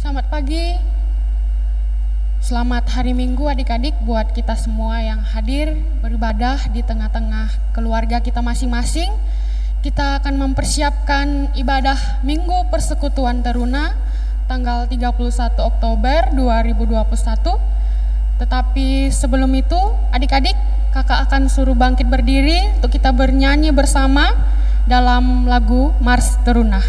Selamat pagi, selamat hari Minggu adik-adik buat kita semua yang hadir beribadah di tengah-tengah keluarga kita masing-masing. Kita akan mempersiapkan ibadah Minggu Persekutuan Teruna tanggal 31 Oktober 2021. Tetapi sebelum itu adik-adik, kakak akan suruh bangkit berdiri untuk kita bernyanyi bersama dalam lagu Mars Teruna.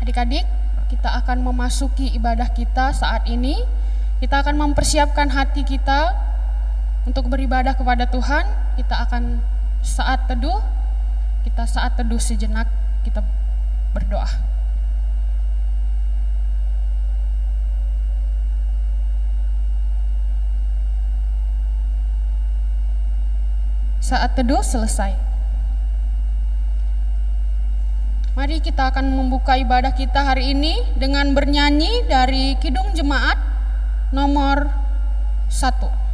Adik-adik, kita akan memasuki ibadah kita saat ini. Kita akan mempersiapkan hati kita untuk beribadah kepada Tuhan. Kita akan saat teduh sejenak, kita berdoa. Saat teduh selesai. Mari kita akan membuka ibadah kita hari ini dengan bernyanyi dari Kidung Jemaat nomor 1.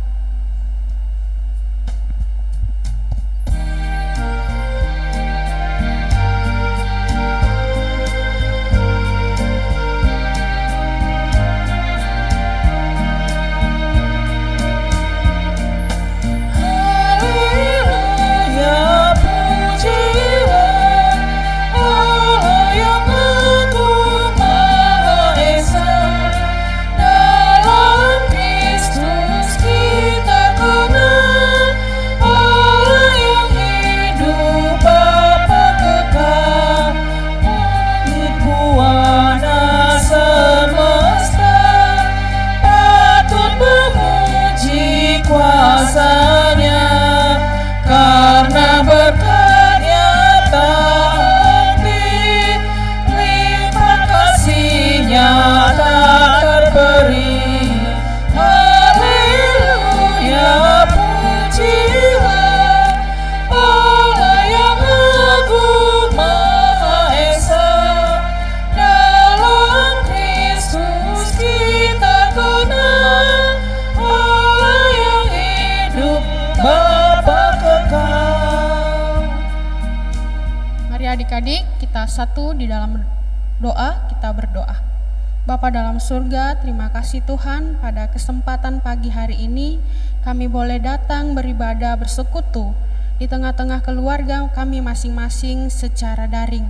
Adik-adik, kita satu di dalam doa, kita berdoa. Bapa dalam surga, terima kasih Tuhan pada kesempatan pagi hari ini kami boleh datang beribadah bersekutu di tengah-tengah keluarga kami masing-masing secara daring.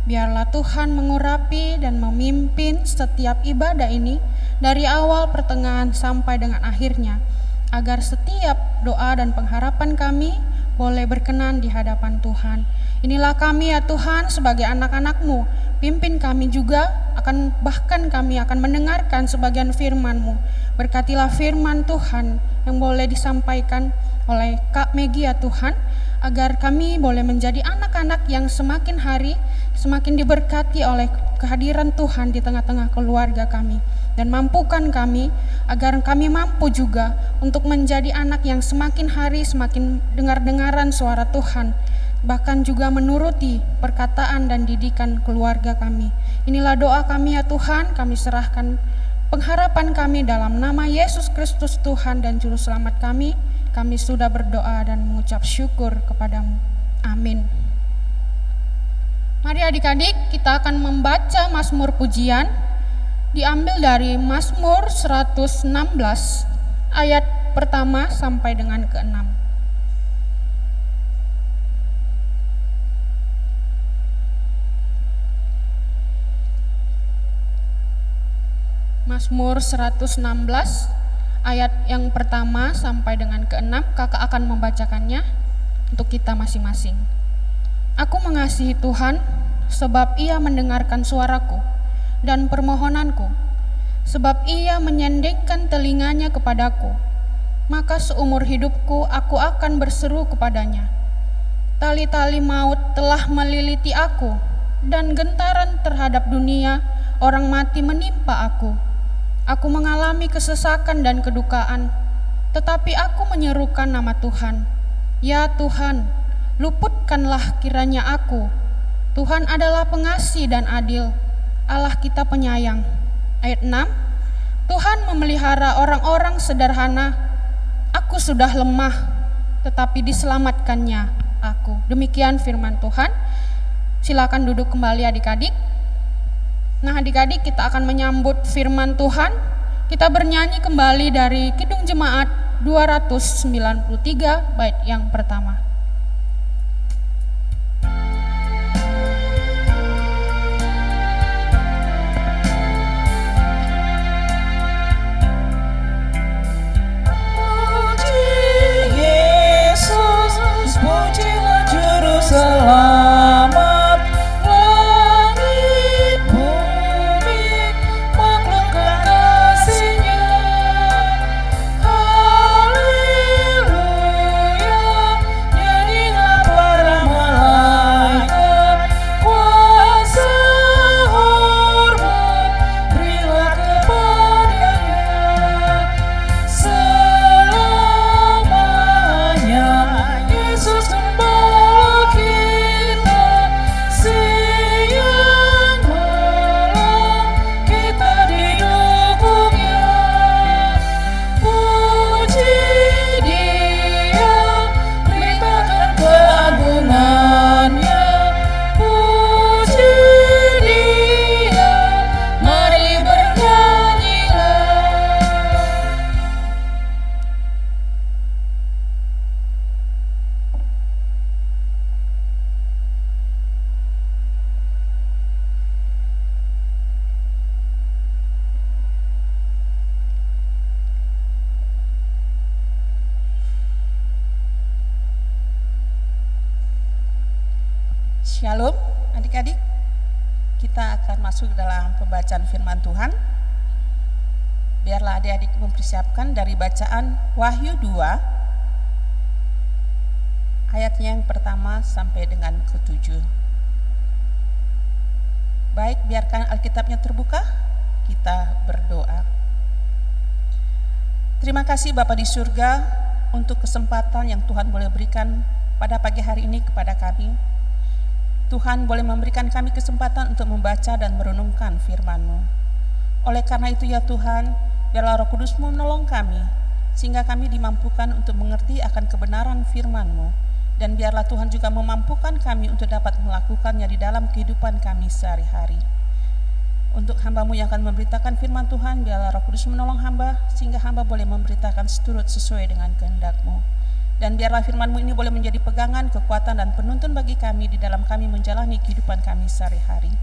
Biarlah Tuhan mengurapi dan memimpin setiap ibadah ini dari awal, pertengahan sampai dengan akhirnya, agar setiap doa dan pengharapan kami boleh berkenan di hadapan Tuhan. Inilah kami ya Tuhan sebagai anak-anak-Mu. Pimpin kami juga bahkan kami akan mendengarkan sebagian firman-Mu. Berkatilah firman Tuhan yang boleh disampaikan oleh Kak Megi ya Tuhan, agar kami boleh menjadi anak-anak yang semakin hari semakin diberkati oleh kehadiran Tuhan di tengah-tengah keluarga kami. Dan mampukan kami agar kami mampu juga untuk menjadi anak yang semakin hari semakin dengar-dengaran suara Tuhan, bahkan juga menuruti perkataan dan didikan keluarga kami. Inilah doa kami ya Tuhan, kami serahkan pengharapan kami dalam nama Yesus Kristus Tuhan dan Juru Selamat kami. Kami sudah berdoa dan mengucap syukur kepadamu. Amin. Mari adik-adik, kita akan membaca Mazmur pujian, diambil dari Mazmur 116 ayat pertama sampai dengan ke-6. Mazmur 116 ayat yang pertama sampai dengan ke-6, kakak akan membacakannya untuk kita masing-masing. Aku mengasihi Tuhan sebab Ia mendengarkan suaraku dan permohonanku, sebab Ia menyendengkan telinganya kepadaku. Maka seumur hidupku aku akan berseru kepadanya. Tali-tali maut telah meliliti aku, dan gentaran terhadap dunia orang mati menimpa aku. Aku mengalami kesesakan dan kedukaan, tetapi aku menyerukan nama Tuhan. Ya Tuhan, luputkanlah kiranya aku. Tuhan adalah pengasih dan adil, Allah kita penyayang. Ayat 6, Tuhan memelihara orang-orang sederhana. Aku sudah lemah, tetapi diselamatkannya aku. Demikian firman Tuhan. Silakan duduk kembali adik-adik. Nah adik-adik, kita akan menyambut firman Tuhan. Kita bernyanyi kembali dari Kidung Jemaat 293 bait yang pertama. Puji Yesus, pujilah Juru Selamat. Shalom adik-adik, kita akan masuk dalam pembacaan firman Tuhan. Biarlah adik-adik mempersiapkan dari bacaan Wahyu 2 ayatnya yang pertama sampai dengan ke-7. Baik, biarkan Alkitabnya terbuka, kita berdoa. Terima kasih Bapa di surga untuk kesempatan yang Tuhan boleh berikan pada pagi hari ini kepada kami. Tuhan boleh memberikan kami kesempatan untuk membaca dan merenungkan firman-Mu. Oleh karena itu ya Tuhan, biarlah Roh Kudus-Mu menolong kami, sehingga kami dimampukan untuk mengerti akan kebenaran firman-Mu, dan biarlah Tuhan juga memampukan kami untuk dapat melakukannya di dalam kehidupan kami sehari-hari. Untuk hamba-Mu yang akan memberitakan firman Tuhan, biarlah Roh Kudus menolong hamba, sehingga hamba boleh memberitakan seturut sesuai dengan kehendak-Mu. Dan biarlah firman-Mu ini boleh menjadi pegangan, kekuatan, dan penuntun bagi kami di dalam kami menjalani kehidupan kami sehari-hari.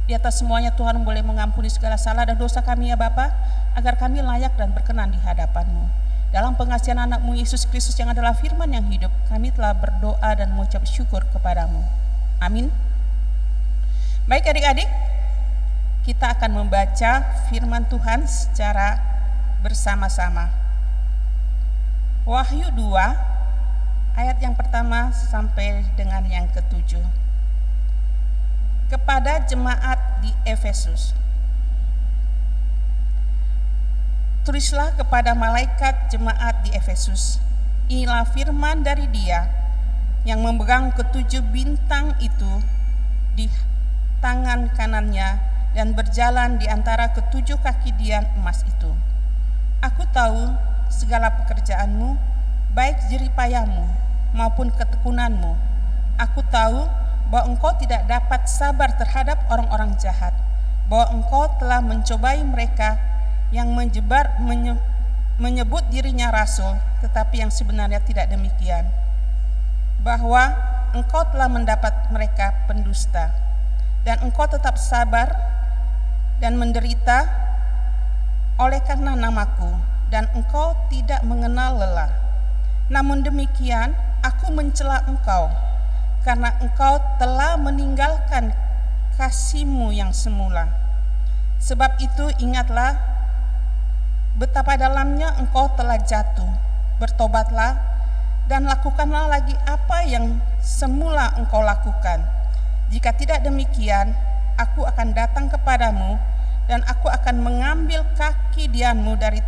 Di atas semuanya Tuhan boleh mengampuni segala salah dan dosa kami ya Bapa, agar kami layak dan berkenan di hadapan-Mu. Dalam pengasihan anak-Mu Yesus Kristus yang adalah firman yang hidup, kami telah berdoa dan mengucap syukur kepada-Mu. Amin. Baik adik-adik, kita akan membaca firman Tuhan secara bersama-sama. Wahyu 2 ayat yang pertama sampai dengan yang ke-7. kepada jemaat di Efesus. Tulislah kepada malaikat jemaat di Efesus, inilah firman dari Dia yang memegang ketujuh bintang itu di tangan kanannya dan berjalan di antara ketujuh kaki dian emas itu. Aku tahu segala pekerjaanmu, baik jeripayamu maupun ketekunanmu. Aku tahu bahwa engkau tidak dapat sabar terhadap orang-orang jahat, bahwa engkau telah mencobai mereka yang menyebut dirinya rasul, tetapi yang sebenarnya tidak demikian, bahwa engkau telah mendapat mereka pendusta, dan engkau tetap sabar dan menderita oleh karena namaku, dan engkau tidak mengenal lelah. Namun demikian, aku mencela engkau, karena engkau telah meninggalkan kasihmu yang semula. Sebab itu ingatlah betapa dalamnya engkau telah jatuh. Bertobatlah dan lakukanlah lagi apa yang semula engkau lakukan. Jika tidak demikian, aku akan datang kepadamu dan aku akan mengambil kaki dianmu dari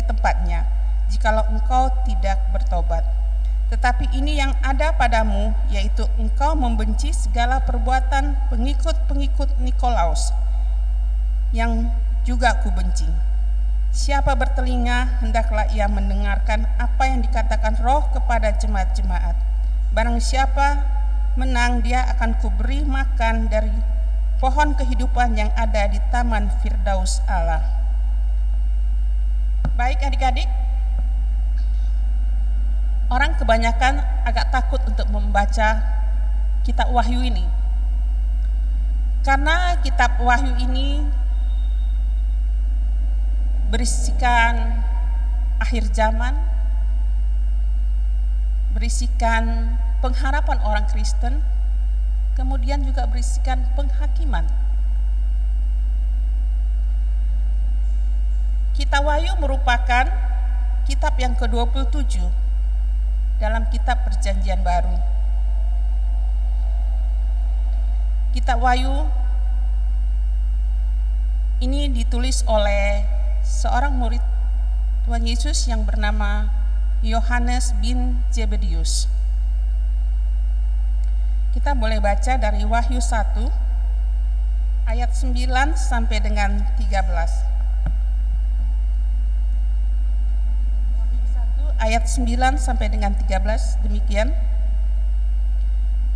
tempatnya, jikalau engkau tidak bertobat. Tetapi ini yang ada padamu, yaitu engkau membenci segala perbuatan pengikut-pengikut Nikolaus, yang juga aku benci. Siapa bertelinga, hendaklah ia mendengarkan apa yang dikatakan Roh kepada jemaat-jemaat. Barang siapa menang, dia akan kuberi makan dari pohon kehidupan yang ada di taman Firdaus Allah. Baik adik-adik, orang kebanyakan agak takut untuk membaca kitab Wahyu ini. Karena kitab Wahyu ini berisikan akhir zaman, berisikan pengharapan orang Kristen, kemudian juga berisikan penghakiman. Kitab Wahyu merupakan kitab yang ke-27 dalam kitab Perjanjian Baru. Kitab Wahyu ini ditulis oleh seorang murid Tuhan Yesus yang bernama Yohanes bin Zebedius. Kita boleh baca dari Wahyu 1 ayat 9 sampai dengan 13. Wahyu 1 ayat 9 sampai dengan 13 demikian.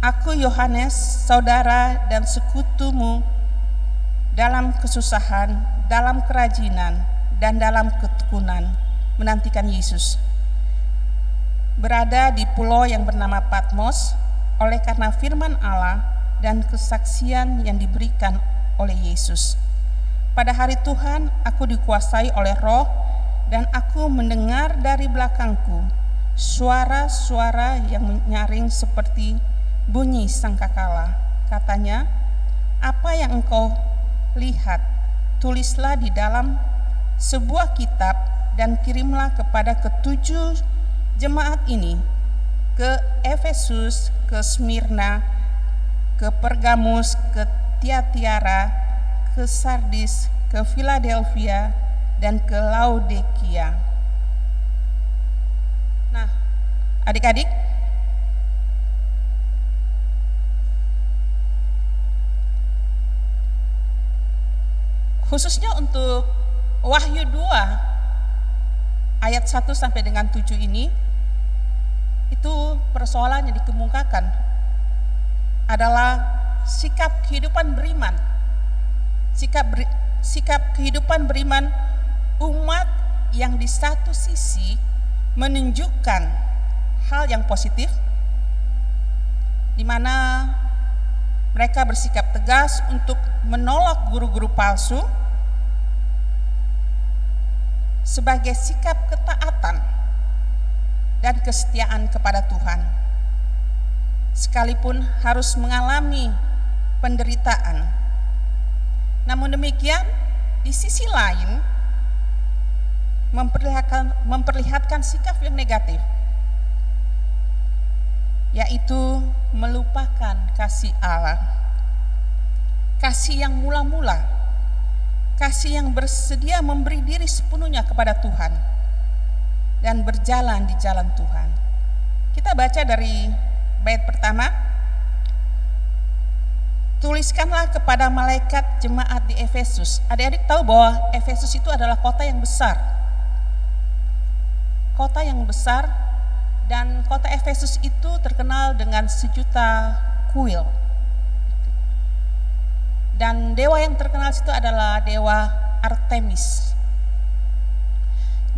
Aku Yohanes, saudara dan sekutumu dalam kesusahan, dalam kerajinan, dan dalam ketekunan menantikan Yesus. Berada di pulau yang bernama Patmos oleh karena firman Allah dan kesaksian yang diberikan oleh Yesus. Pada hari Tuhan aku dikuasai oleh Roh dan aku mendengar dari belakangku suara-suara yang menyaring seperti bunyi sangkakala. Katanya, apa yang engkau lihat, tulislah di dalam sebuah kitab dan kirimlah kepada ketujuh jemaat ini, ke Efesus, ke Smyrna, ke Pergamus, ke Tiatira, ke Sardis, ke Philadelphia, dan ke Laodikia. Nah, adik-adik, khususnya untuk Wahyu 2 ayat 1 sampai dengan 7 ini, itu persoalan yang dikemukakan adalah sikap kehidupan beriman. Sikap kehidupan beriman umat yang di satu sisi menunjukkan hal yang positif, di mana mereka bersikap tegas untuk menolak guru-guru palsu sebagai sikap ketaatan dan kesetiaan kepada Tuhan, sekalipun harus mengalami penderitaan. Namun demikian, di sisi lain memperlihatkan sikap yang negatif, yaitu melupakan kasih Allah. kasih yang mula-mula, kasih yang bersedia memberi diri sepenuhnya kepada Tuhan dan berjalan di jalan Tuhan. Kita baca dari bait pertama. Tuliskanlah kepada malaikat jemaat di Efesus. Adik-adik tahu bahwa Efesus itu adalah kota yang besar. Kota yang besar, dan kota Efesus itu terkenal dengan 1.000.000 kuil. Dan dewa yang terkenal itu adalah dewa Artemis.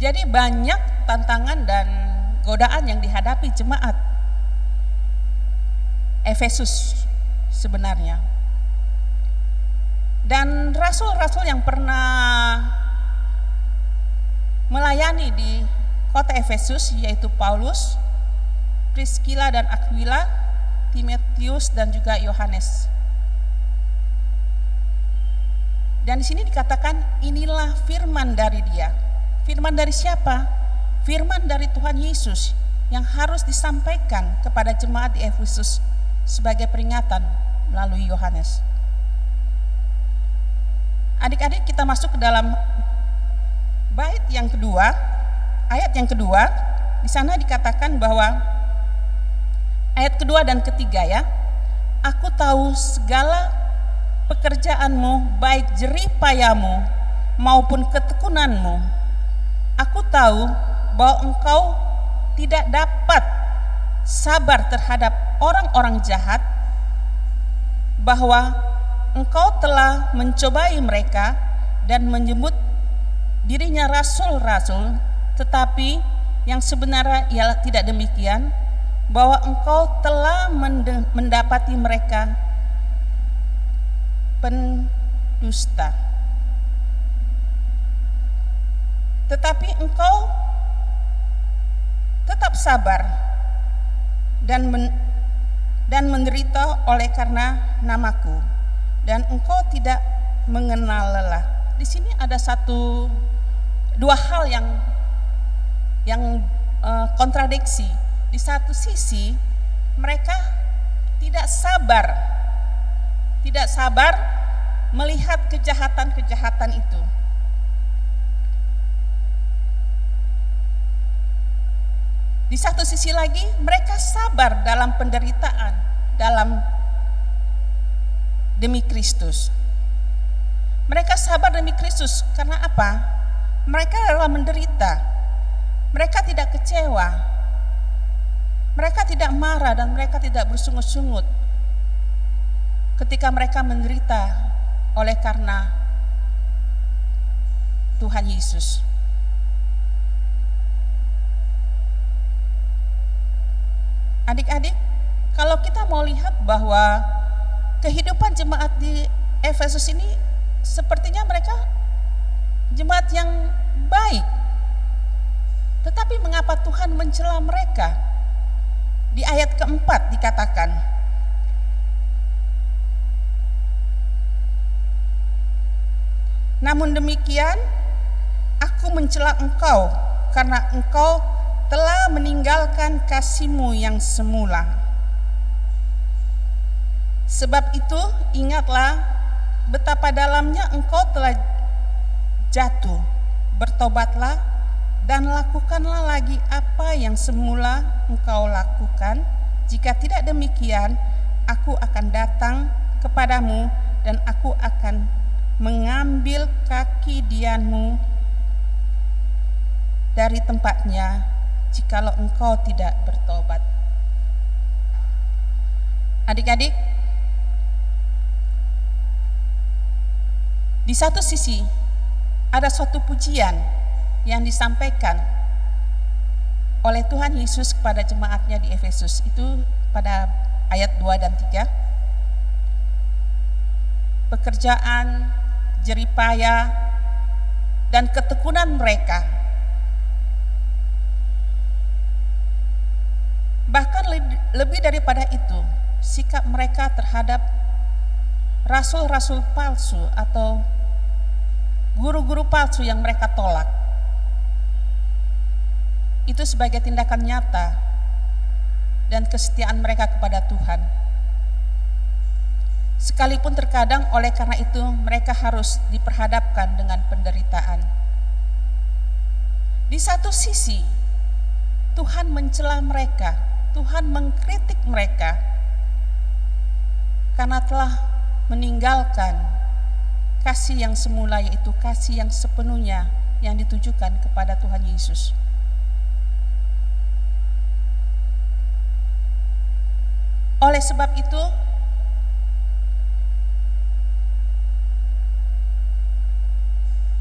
Jadi banyak tantangan dan godaan yang dihadapi jemaat Efesus sebenarnya. Dan rasul-rasul yang pernah melayani di kota Efesus, yaitu Paulus, Priscilla dan Aquila, Timotius dan juga Yohanes. Dan di sini dikatakan inilah firman dari dia. Firman dari siapa? Firman dari Tuhan Yesus yang harus disampaikan kepada jemaat di Efesus sebagai peringatan melalui Yohanes. Adik-adik, kita masuk ke dalam bait yang kedua, ayat yang kedua. Di sana dikatakan bahwa ayat kedua dan ketiga ya. Aku tahu segala pekerjaanmu, baik jerih payamu maupun ketekunanmu. Aku tahu bahwa engkau tidak dapat sabar terhadap orang-orang jahat, bahwa engkau telah mencobai mereka dan menyebut dirinya rasul-rasul, tetapi yang sebenarnya ialah tidak demikian, bahwa engkau telah mendapati mereka pendusta. Tetapi engkau tetap sabar dan menderita oleh karena namaku, dan engkau tidak mengenal lelah. Di sini ada dua hal yang kontradiksi. Di satu sisi mereka tidak sabar melihat kejahatan-kejahatan itu. Di satu sisi lagi mereka sabar dalam penderitaan, demi Kristus. Mereka sabar demi Kristus karena apa? Mereka rela menderita. Mereka tidak kecewa. Mereka tidak marah dan mereka tidak bersungut-sungut ketika mereka menderita oleh karena Tuhan Yesus. Adik-adik, kalau kita mau lihat bahwa kehidupan jemaat di Efesus ini sepertinya mereka jemaat yang baik. Tetapi mengapa Tuhan mencela mereka? Di ayat keempat dikatakan, namun demikian aku mencela engkau karena engkau telah meninggalkan kasih-Mu yang semula. Sebab itu ingatlah betapa dalamnya engkau telah jatuh. Bertobatlah dan lakukanlah lagi apa yang semula engkau lakukan. Jika tidak demikian, aku akan datang kepadamu dan aku akan mengambil kaki dianmu dari tempatnya jikalau engkau tidak bertobat. Adik-adik, di satu sisi ada suatu pujian yang disampaikan oleh Tuhan Yesus kepada jemaatnya di Efesus. Itu pada ayat 2 dan 3. Pekerjaan, jeripaya, dan ketekunan mereka. Bahkan lebih daripada itu, sikap mereka terhadap rasul-rasul palsu atau guru-guru palsu yang mereka tolak. Itu sebagai tindakan nyata dan kesetiaan mereka kepada Tuhan. Sekalipun terkadang oleh karena itu mereka harus diperhadapkan dengan penderitaan. Di satu sisi, Tuhan mencela mereka, Tuhan mengkritik mereka karena telah meninggalkan kasih yang semula, yaitu kasih yang sepenuhnya yang ditujukan kepada Tuhan Yesus. Oleh sebab itu,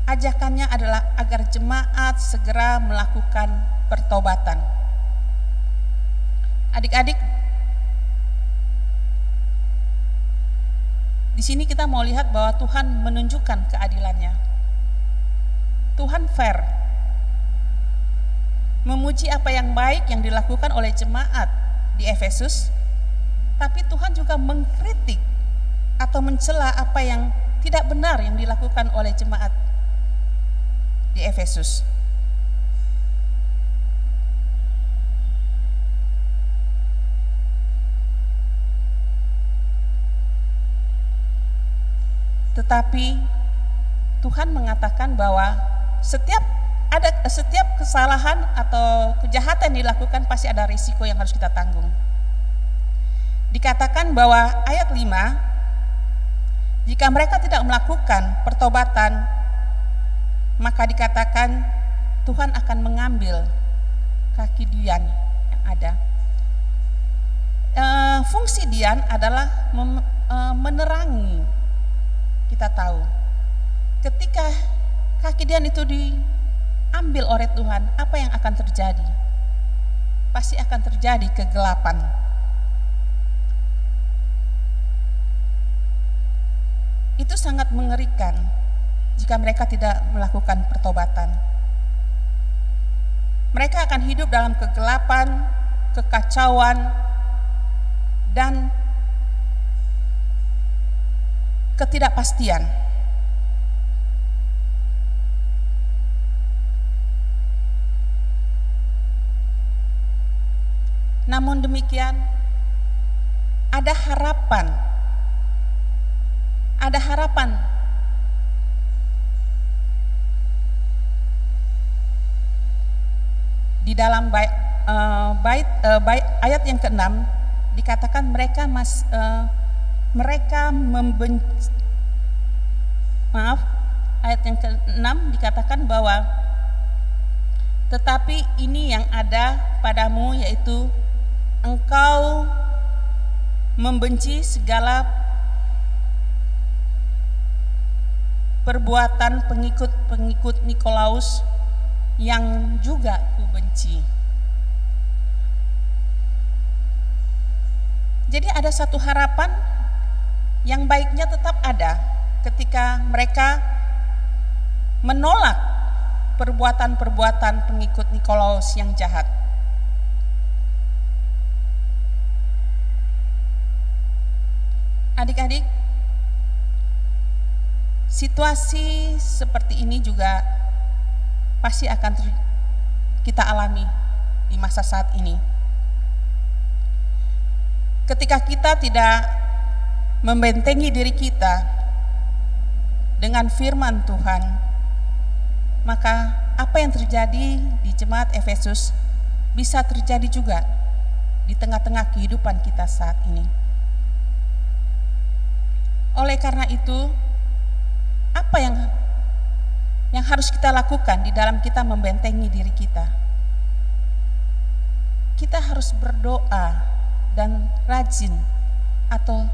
ajakannya adalah agar jemaat segera melakukan pertobatan. Adik-adik, di sini kita mau lihat bahwa Tuhan menunjukkan keadilannya. Tuhan fair, memuji apa yang baik yang dilakukan oleh jemaat di Efesus, tapi Tuhan juga mengkritik atau mencela apa yang tidak benar yang dilakukan oleh jemaat di Efesus. Tetapi Tuhan mengatakan bahwa setiap kesalahan atau kejahatan yang dilakukan pasti ada risiko yang harus kita tanggung. Dikatakan bahwa ayat 5, jika mereka tidak melakukan pertobatan, maka dikatakan Tuhan akan mengambil kaki Dian yang ada. Fungsi Dian adalah menerangi. Kita tahu ketika kaki Dian itu diambil oleh Tuhan, apa yang akan terjadi? Pasti akan terjadi kegelapan. Itu sangat mengerikan jika mereka tidak melakukan pertobatan. Mereka akan hidup dalam kegelapan, kekacauan, dan ketidakpastian. Namun demikian, ada harapan. Ada harapan di dalam ayat yang ke-6 dikatakan ayat yang ke-6 dikatakan bahwa tetapi ini yang ada padamu, yaitu engkau membenci segala perbuatan pengikut Nikolaus yang juga kubenci. Jadi ada satu harapan yang baiknya tetap ada ketika mereka menolak perbuatan-perbuatan pengikut Nikolaus yang jahat. Adik-adik, situasi seperti ini juga pasti akan kita alami di masa saat ini. Ketika kita tidak membentengi diri kita dengan firman Tuhan, maka apa yang terjadi di jemaat Efesus bisa terjadi juga di tengah-tengah kehidupan kita saat ini. Oleh karena itu, apa yang harus kita lakukan di dalam kita membentengi diri kita? Kita harus berdoa dan rajin atau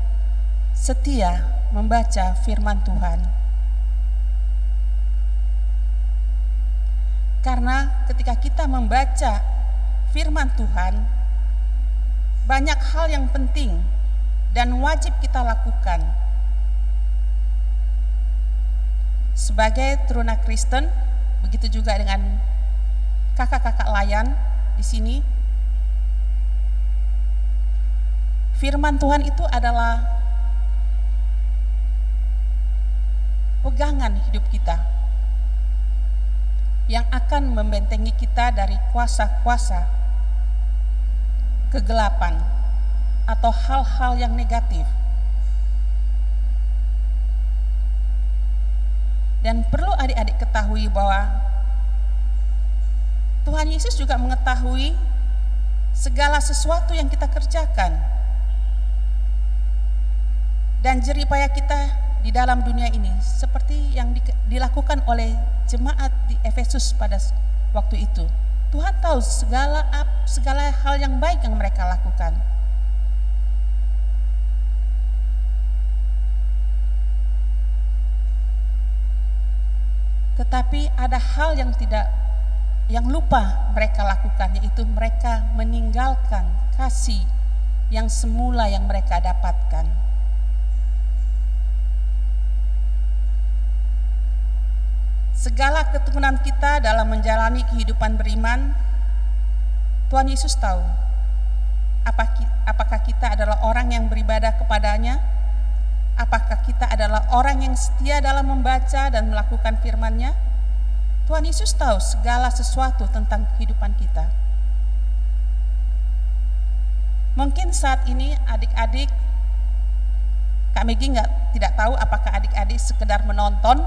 setia membaca firman Tuhan. Karena ketika kita membaca firman Tuhan, banyak hal yang penting dan wajib kita lakukan. Sebagai teruna Kristen, begitu juga dengan kakak-kakak layan di sini. Firman Tuhan itu adalah pegangan hidup kita yang akan membentengi kita dari kuasa-kuasa kegelapan atau hal-hal yang negatif Dan perlu adik-adik ketahui bahwa Tuhan Yesus juga mengetahui segala sesuatu yang kita kerjakan dan jeripaya kita di dalam dunia ini, seperti yang dilakukan oleh jemaat di Efesus pada waktu itu. Tuhan tahu segala hal yang baik yang mereka lakukan. Tetapi ada hal yang lupa mereka lakukan, yaitu mereka meninggalkan kasih yang semula yang mereka dapatkan. Segala ketekunan kita dalam menjalani kehidupan beriman, Tuhan Yesus tahu apakah kita adalah orang yang beribadah kepadanya, apakah kita adalah orang yang setia dalam membaca dan melakukan firman-Nya. Tuhan Yesus tahu segala sesuatu tentang kehidupan kita. Mungkin saat ini adik-adik, Kak Megi tidak tahu apakah adik-adik sekedar menonton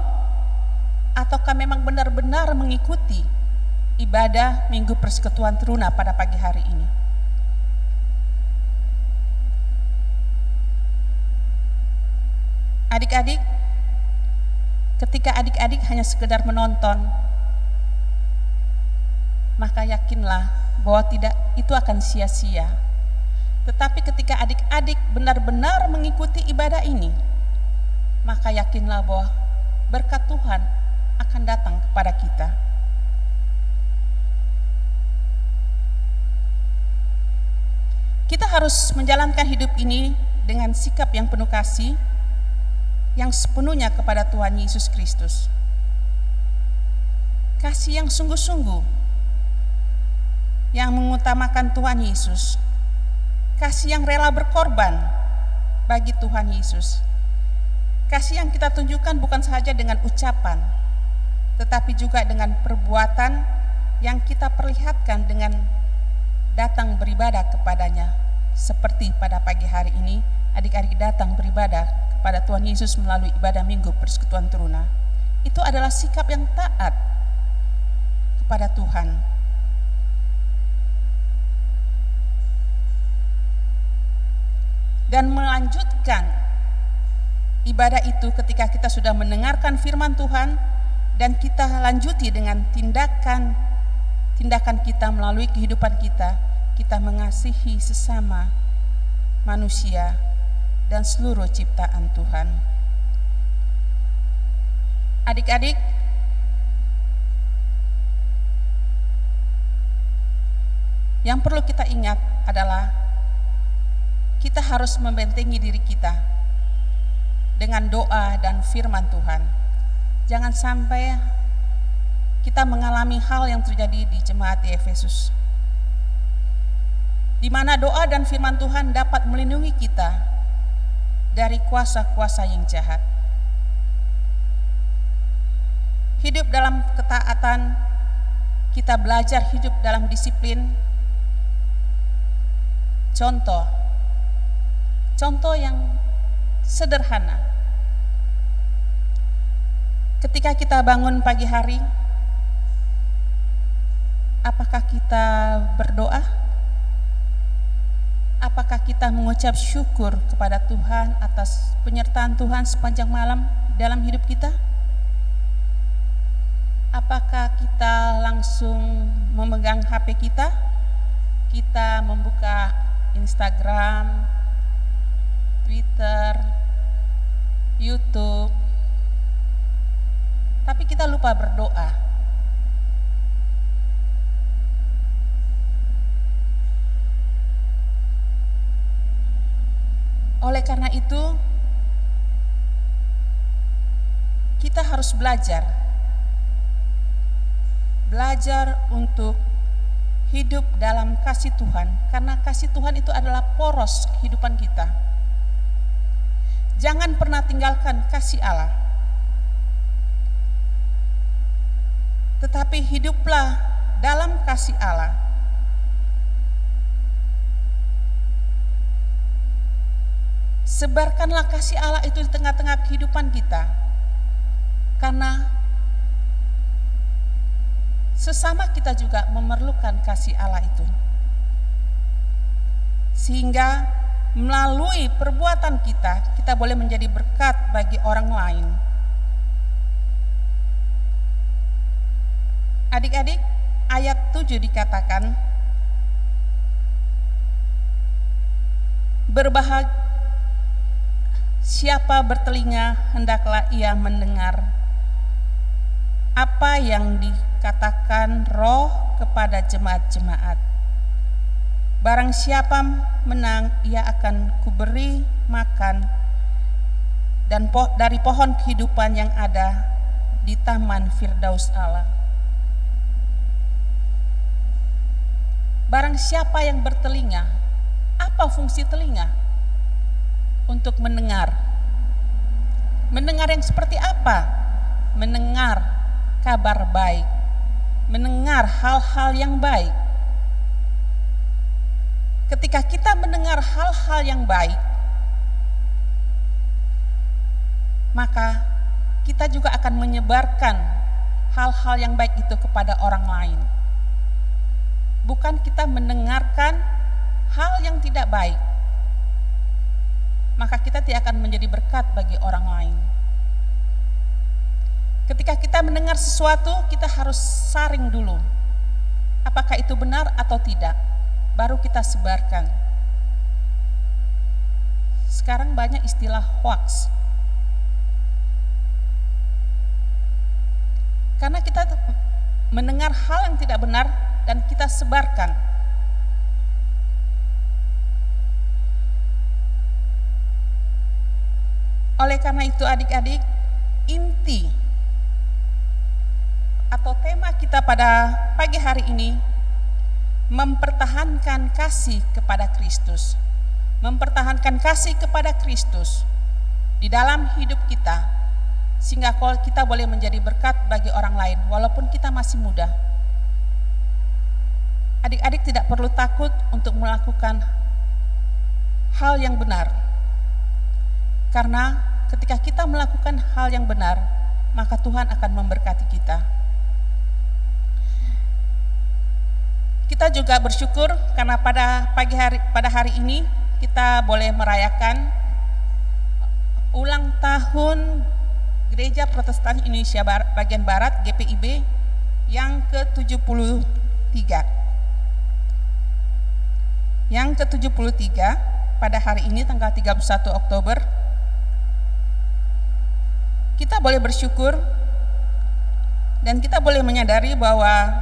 ataukah memang benar-benar mengikuti ibadah Minggu Persekutuan Teruna pada pagi hari ini. Adik-adik, ketika adik-adik hanya sekedar menonton, maka yakinlah bahwa itu akan sia-sia. Tetapi ketika adik-adik benar-benar mengikuti ibadah ini, maka yakinlah bahwa berkat Tuhan akan datang kepada kita. Kita harus menjalankan hidup ini dengan sikap yang penuh kasih, yang sepenuhnya kepada Tuhan Yesus Kristus. Kasih yang sungguh-sungguh, yang mengutamakan Tuhan Yesus. Kasih yang rela berkorban bagi Tuhan Yesus. Kasih yang kita tunjukkan bukan saja dengan ucapan, tetapi juga dengan perbuatan yang kita perlihatkan dengan datang beribadah kepadanya. Seperti pada pagi hari ini, adik-adik datang beribadah kepada Tuhan Yesus melalui ibadah Minggu Persekutuan Teruna. Itu adalah sikap yang taat kepada Tuhan. Dan melanjutkan ibadah itu ketika kita sudah mendengarkan firman Tuhan, dan kita lanjuti dengan tindakan kita melalui kehidupan kita mengasihi sesama manusia dan seluruh ciptaan Tuhan. Adik-adik, yang perlu kita ingat adalah kita harus membentengi diri kita dengan doa dan firman Tuhan. Jangan sampai kita mengalami hal yang terjadi di jemaat di Efesus, di mana doa dan firman Tuhan dapat melindungi kita dari kuasa-kuasa yang jahat. Hidup dalam ketaatan, kita belajar hidup dalam disiplin. Contoh yang sederhana. Ketika kita bangun pagi hari, apakah kita berdoa? Apakah kita mengucap syukur kepada Tuhan atas penyertaan Tuhan sepanjang malam dalam hidup kita? Apakah kita langsung memegang HP kita? Kita membuka Instagram, Twitter, YouTube, tapi kita lupa berdoa. Oleh karena itu, kita harus belajar untuk hidup dalam kasih Tuhan, karena kasih Tuhan itu adalah poros kehidupan kita. Jangan pernah tinggalkan kasih Allah, tetapi hiduplah dalam kasih Allah. Sebarkanlah kasih Allah itu di tengah-tengah kehidupan kita. Karena sesama kita juga memerlukan kasih Allah itu. Sehingga melalui perbuatan kita, kita boleh menjadi berkat bagi orang lain. Adik-adik, ayat 7 dikatakan, berbahagia siapa bertelinga, hendaklah ia mendengar apa yang dikatakan Roh kepada jemaat-jemaat. Barang siapa menang, ia akan kuberi makan dan dari pohon kehidupan yang ada di taman Firdaus Allah. Barang siapa yang bertelinga, apa fungsi telinga? Untuk mendengar. Mendengar yang seperti apa? Mendengar kabar baik, mendengar hal-hal yang baik. Ketika kita mendengar hal-hal yang baik, maka kita juga akan menyebarkan hal-hal yang baik itu kepada orang lain. Bukan kita mendengarkan hal yang tidak baik, maka kita tidak akan menjadi berkat bagi orang lain. Ketika kita mendengar sesuatu, kita harus saring dulu. Apakah itu benar atau tidak? Baru kita sebarkan. Sekarang banyak istilah hoax. Karena kita mendengar hal yang tidak benar dan kita sebarkan. Oleh karena itu adik-adik, inti atau tema kita pada pagi hari ini mempertahankan kasih kepada Kristus. Mempertahankan kasih kepada Kristus di dalam hidup kita, sehingga kita boleh menjadi berkat bagi orang lain walaupun kita masih muda. Adik-adik tidak perlu takut untuk melakukan hal yang benar. Karena ketika kita melakukan hal yang benar, maka Tuhan akan memberkati kita. Kita juga bersyukur karena pada hari ini kita boleh merayakan ulang tahun Gereja Protestan Indonesia Bagian Barat GPIB yang ke-73. Yang ke-73 pada hari ini tanggal 31 Oktober. Kita boleh bersyukur dan kita boleh menyadari bahwa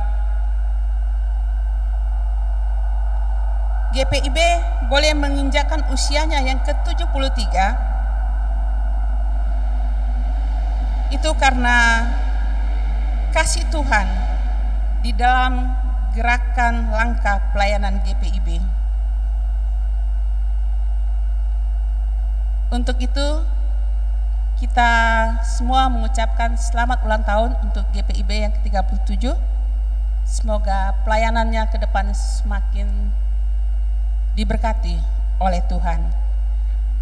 GPIB boleh menginjakkan usianya yang ke-73 itu karena kasih Tuhan di dalam gerakan langkah pelayanan GPIB. Untuk itu kita semua mengucapkan selamat ulang tahun untuk GPIB yang ke-37. Semoga pelayanannya ke depan semakin diberkati oleh Tuhan.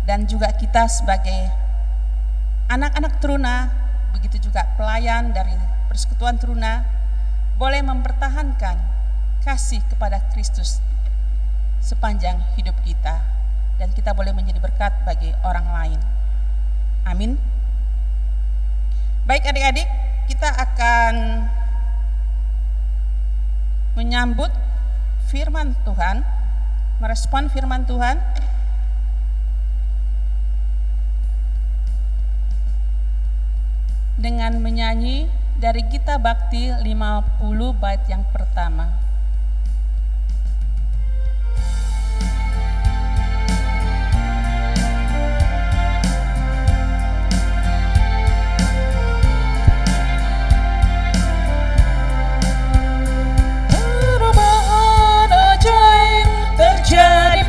Dan juga kita sebagai anak-anak teruna, begitu juga pelayan dari Persekutuan Teruna, boleh mempertahankan kasih kepada Kristus sepanjang hidup kita, dan kita boleh menjadi berkat bagi orang lain. Amin. Baik adik-adik, kita akan menyambut firman Tuhan, merespon firman Tuhan dengan menyanyi dari Gita Bakti 50 bait yang pertama.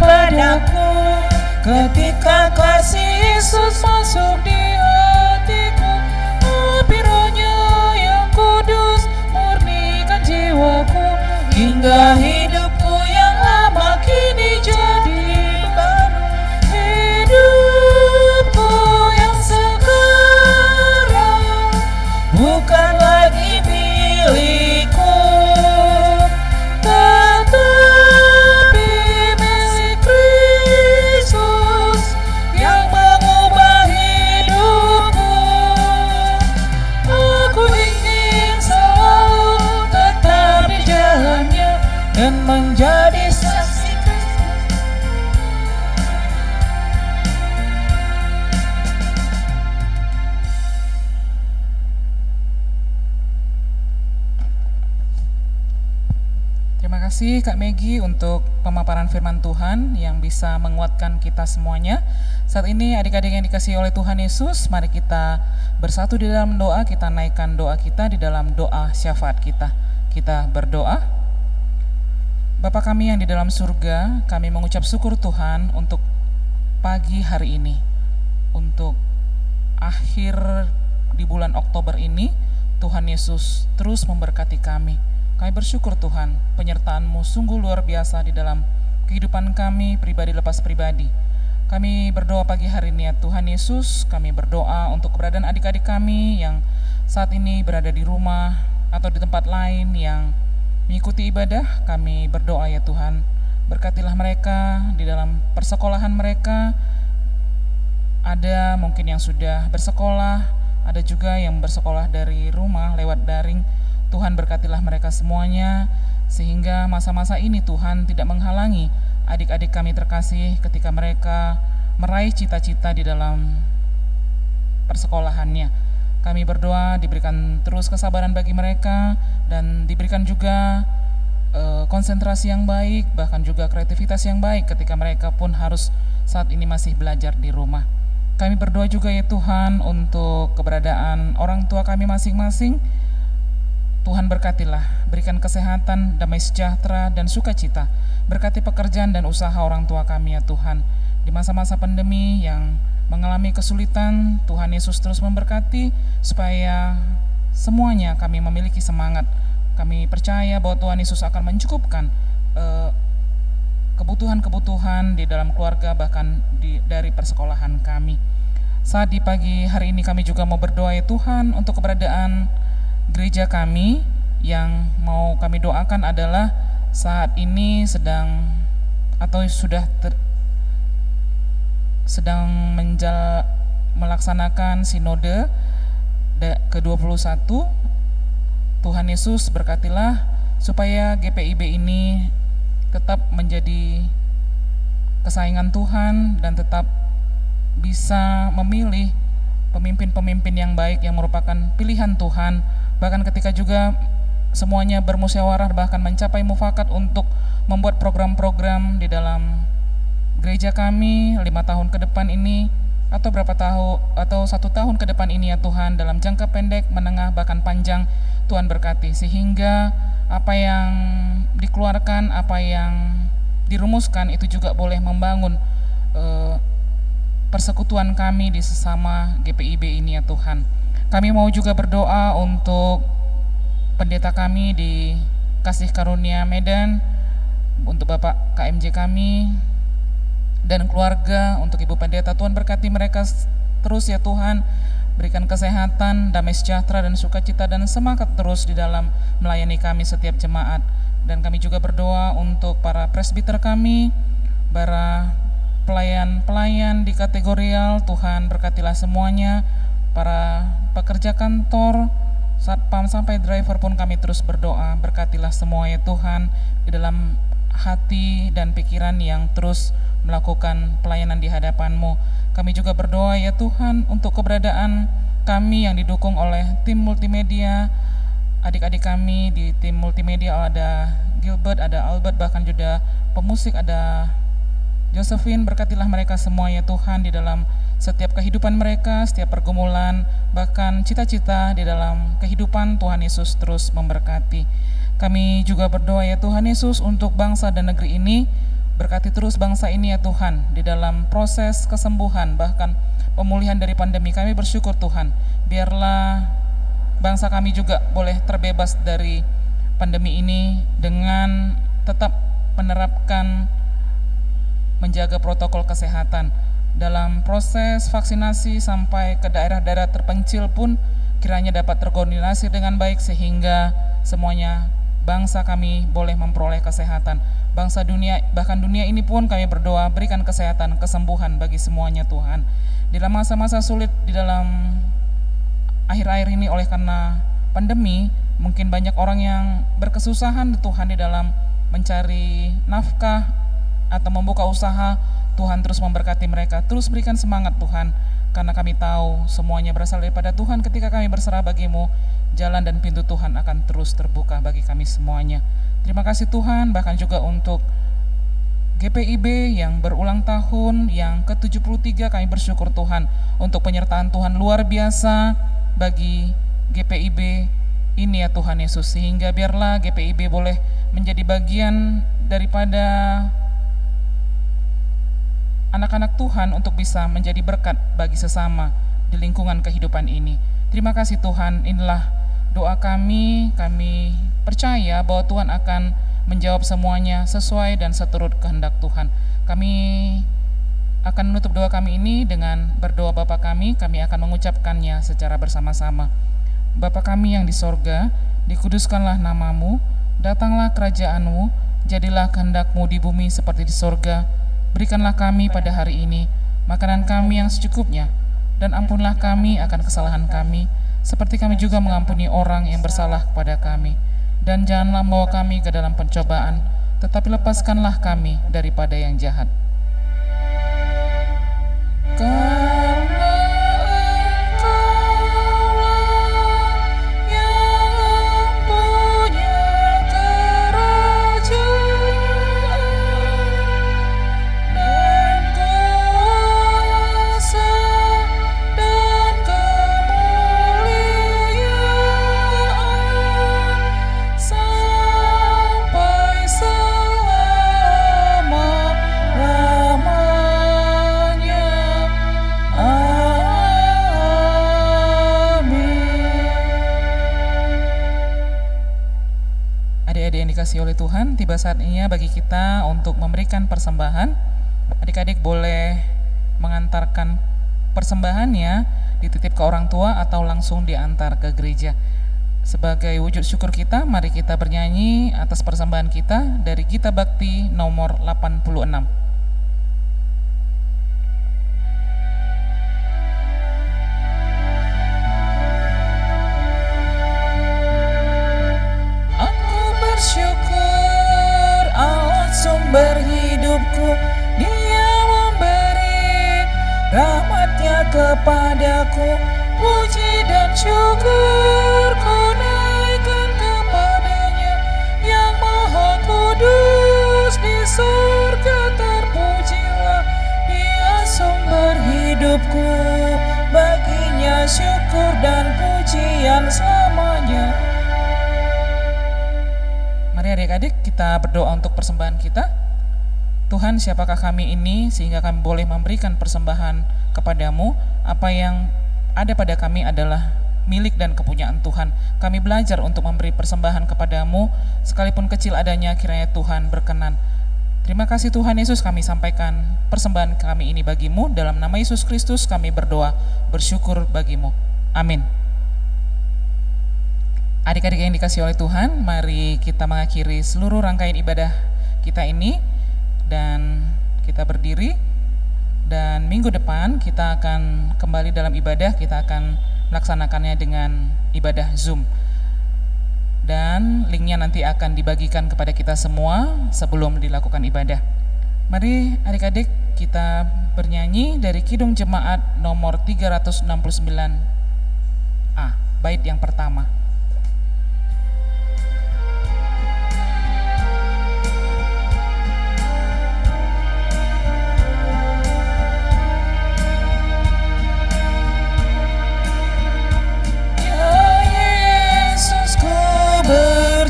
Padaku ketika kasih Yesus masuk di hatiku, api Roh-Nya yang kudus murnikan jiwaku, hingga hidupku yang lama kini jadi baru. Hidupku yang sekarang kasih Kak Megi untuk pemaparan firman Tuhan yang bisa menguatkan kita semuanya. Saat ini adik-adik yang dikasihi oleh Tuhan Yesus, mari kita bersatu di dalam doa, kita naikkan doa kita di dalam doa syafaat kita. Kita berdoa. Bapa kami yang di dalam surga, kami mengucap syukur Tuhan untuk pagi hari ini, untuk akhir di bulan Oktober ini. Tuhan Yesus terus memberkati kami. Kami bersyukur Tuhan, penyertaan-Mu sungguh luar biasa di dalam kehidupan kami pribadi lepas pribadi. Kami berdoa pagi hari ini ya Tuhan Yesus, kami berdoa untuk keberadaan adik-adik kami yang saat ini berada di rumah atau di tempat lain yang mengikuti ibadah. Kami berdoa ya Tuhan, berkatilah mereka di dalam persekolahan mereka. Ada mungkin yang sudah bersekolah, ada juga yang bersekolah dari rumah lewat daring. Tuhan berkatilah mereka semuanya, sehingga masa-masa ini Tuhan tidak menghalangi adik-adik kami terkasih ketika mereka meraih cita-cita di dalam persekolahannya. Kami berdoa diberikan terus kesabaran bagi mereka dan diberikan juga konsentrasi yang baik, bahkan juga kreativitas yang baik ketika mereka pun harus saat ini masih belajar di rumah. Kami berdoa juga ya Tuhan untuk keberadaan orang tua kami masing-masing. Tuhan berkatilah, berikan kesehatan, damai sejahtera, dan sukacita. Berkati pekerjaan dan usaha orang tua kami ya Tuhan. Di masa-masa pandemi yang mengalami kesulitan, Tuhan Yesus terus memberkati supaya semuanya kami memiliki semangat. Kami percaya bahwa Tuhan Yesus akan mencukupkan kebutuhan-kebutuhan di dalam keluarga, bahkan dari persekolahan kami. Saat di pagi hari ini kami juga mau berdoa ya Tuhan untuk keberadaan gereja kami. Yang mau kami doakan adalah saat ini sedang melaksanakan sinode ke-21. Tuhan Yesus berkatilah supaya GPIB ini tetap menjadi kesayangan Tuhan dan tetap bisa memilih pemimpin-pemimpin yang baik yang merupakan pilihan Tuhan. Bahkan ketika juga semuanya bermusyawarah bahkan mencapai mufakat untuk membuat program-program di dalam gereja kami 5 tahun ke depan ini atau berapa tahun atau 1 tahun ke depan ini ya Tuhan, dalam jangka pendek, menengah, bahkan panjang. Tuhan berkati sehingga apa yang dikeluarkan, apa yang dirumuskan itu juga boleh membangun persekutuan kami di sesama GPIB ini ya Tuhan. Kami mau juga berdoa untuk pendeta kami di Kasih Karunia Medan, untuk Bapak KMJ kami dan keluarga, untuk Ibu Pendeta. Tuhan berkati mereka terus ya Tuhan, berikan kesehatan, damai sejahtera dan sukacita dan semangat terus di dalam melayani kami setiap jemaat. Dan kami juga berdoa untuk para presbiter kami, para pelayan-pelayan di kategorial. Tuhan berkatilah semuanya, para pekerja kantor, satpam sampai driver pun kami terus berdoa, berkatilah semua ya Tuhan di dalam hati dan pikiran yang terus melakukan pelayanan di hadapan-Mu. Kami juga berdoa ya Tuhan untuk keberadaan kami yang didukung oleh tim multimedia. Adik-adik kami di tim multimedia ada Gilbert, ada Albert, bahkan juga pemusik ada Josephine. Berkatilah mereka semua ya Tuhan di dalam setiap kehidupan mereka, setiap pergumulan, bahkan cita-cita di dalam kehidupan. Tuhan Yesus terus memberkati. Kami juga berdoa ya Tuhan Yesus untuk bangsa dan negeri ini. Berkati terus bangsa ini ya Tuhan di dalam proses kesembuhan, bahkan pemulihan dari pandemi. Kami bersyukur Tuhan, biarlah bangsa kami juga boleh terbebas dari pandemi ini dengan tetap menerapkan menjaga protokol kesehatan. Dalam proses vaksinasi sampai ke daerah-daerah terpencil pun kiranya dapat terkoordinasi dengan baik sehingga semuanya bangsa kami boleh memperoleh kesehatan. Bangsa dunia, bahkan dunia ini pun kami berdoa berikan kesehatan, kesembuhan bagi semuanya Tuhan. Di dalam masa-masa sulit di dalam akhir-akhir ini oleh karena pandemi, mungkin banyak orang yang berkesusahan Tuhan di dalam mencari nafkah atau membuka usaha. Tuhan terus memberkati mereka, terus berikan semangat Tuhan, karena kami tahu semuanya berasal daripada Tuhan. Ketika kami berserah bagi-Mu, jalan dan pintu Tuhan akan terus terbuka bagi kami semuanya. Terima kasih Tuhan, bahkan juga untuk GPIB yang berulang tahun yang ke-73, kami bersyukur Tuhan untuk penyertaan Tuhan luar biasa bagi GPIB ini ya Tuhan Yesus, sehingga biarlah GPIB boleh menjadi bagian daripada anak-anak Tuhan untuk bisa menjadi berkat bagi sesama di lingkungan kehidupan ini. Terima kasih Tuhan, inilah doa kami percaya bahwa Tuhan akan menjawab semuanya sesuai dan seturut kehendak Tuhan. Kami akan menutup doa kami ini dengan berdoa Bapa kami akan mengucapkannya secara bersama-sama. Bapa kami yang di sorga, dikuduskanlah namamu, datanglah kerajaanmu, jadilah kehendak-mu di bumi seperti di sorga. Berikanlah kami pada hari ini makanan kami yang secukupnya, dan ampunlah kami akan kesalahan kami, seperti kami juga mengampuni orang yang bersalah kepada kami. Dan janganlah membawa kami ke dalam pencobaan, tetapi lepaskanlah kami daripada yang jahat. Karena Engkaulah yang punya kerajaan dan kuasa dan kemuliaan sampai selama-lamanya. Amin. Adik-adik yang dikasihi oleh Tuhan, tiba saatnya bagi kita untuk memberikan persembahan. Adik-adik boleh mengantarkan persembahannya, dititip ke orang tua atau langsung diantar ke gereja. Sebagai wujud syukur kita, mari kita bernyanyi atas persembahan kita dari Gita Bakti nomor 86. Aku bersyukur Allah sumber hidupku, Dia memberi rahmat-Nya kepadaku. Puji dan syukur ku naikkan kepada-Nya yang maha kudus di surga. Terpujilah Dia sumber hidupku, baginya syukur dan pujian selamanya. Mari adik-adik kita berdoa untuk persembahan kita. Tuhan, siapakah kami ini sehingga kami boleh memberikan persembahan kepadamu? Apa yang ada pada kami adalah milik dan kepunyaan Tuhan. Kami belajar untuk memberi persembahan kepadamu, sekalipun kecil adanya, kiranya Tuhan berkenan. Terima kasih Tuhan Yesus, kami sampaikan persembahan kami ini bagimu. Dalam nama Yesus Kristus kami berdoa, bersyukur bagimu. Amin. Adik-adik yang dikasihi oleh Tuhan, mari kita mengakhiri seluruh rangkaian ibadah kita ini dan kita berdiri. Dan minggu depan kita akan kembali dalam ibadah, kita akan melaksanakannya dengan ibadah Zoom. Dan linknya nanti akan dibagikan kepada kita semua sebelum dilakukan ibadah. Mari adik-adik kita bernyanyi dari Kidung Jemaat nomor 369A, bait yang pertama.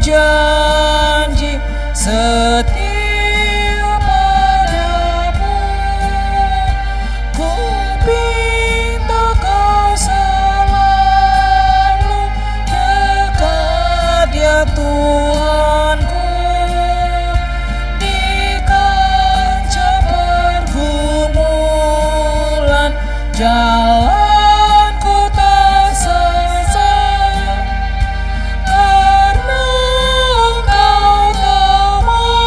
Berjanji setia padamu, ku pinta kau selalu dekat ya Tuhanku, di kancah pergumulan jalanku tak sesat. Engkau teman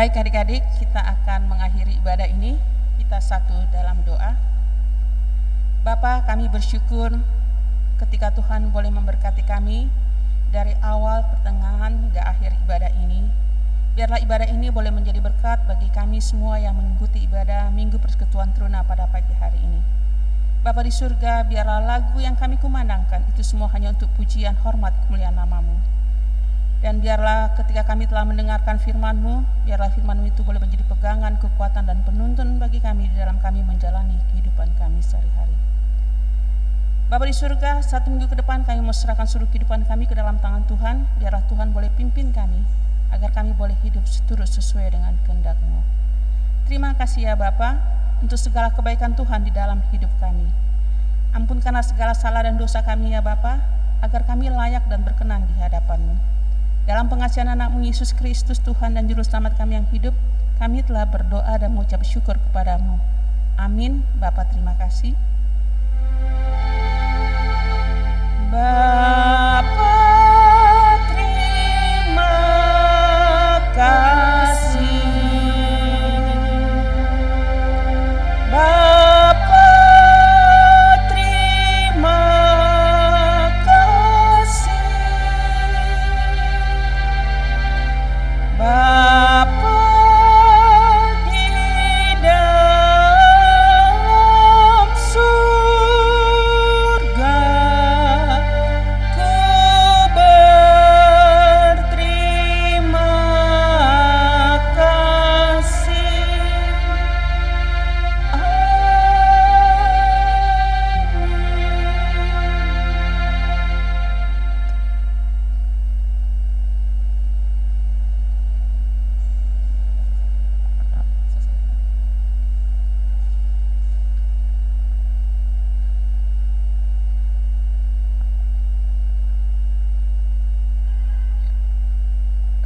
Baik adik-adik, kita akan mengakhiri ibadah ini. Kita satu dalam doa. Bapa, kami bersyukur ketika Tuhan boleh memberkati kami dari awal, pertengahan, hingga akhir ibadah ini. Biarlah ibadah ini boleh menjadi berkat bagi kami semua yang mengikuti ibadah Minggu Persekutuan Teruna pada pagi hari ini. Bapa di surga, biarlah lagu yang kami kumandangkan itu semua hanya untuk pujian, hormat, kemuliaan nama-Mu. Dan biarlah ketika kami telah mendengarkan firman-Mu, biarlah firman-Mu itu boleh menjadi pegangan, kekuatan, dan penuntun bagi kami di dalam kami menjalani kehidupan kami sehari-hari. Bapa di surga, 1 minggu ke depan kami mau serahkan seluruh kehidupan kami ke dalam tangan Tuhan. Biarlah Tuhan boleh pimpin kami, agar kami boleh hidup seturut sesuai dengan kehendak-Mu. Terima kasih ya Bapa, untuk segala kebaikan Tuhan di dalam hidup kami. Ampunkanlah segala salah dan dosa kami ya Bapa, agar kami layak dan berkenan di hadapan-Mu. Dalam pengasihan anak-Mu Yesus Kristus, Tuhan dan Juru Selamat kami yang hidup, kami telah berdoa dan mengucap syukur kepada-Mu. Amin. Bapa, terima kasih. Bapa, terima kasih. Bapa, terima kasih. Bapa di dalam surga, ku berterima kasih.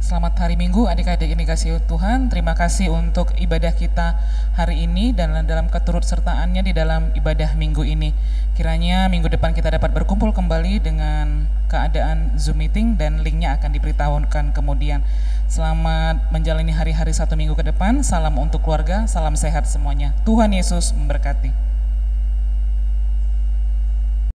Selamat hari Minggu adik-adik yang dikasihi Tuhan. Terima kasih untuk ibadah kita hari ini dan dalam keturutsertaannya di dalam ibadah minggu ini. Kiranya minggu depan kita dapat berkumpul kembali dengan keadaan Zoom meeting dan linknya akan diberitahukan kemudian. Selamat menjalani hari-hari 1 minggu ke depan. Salam untuk keluarga, salam sehat semuanya. Tuhan Yesus memberkati.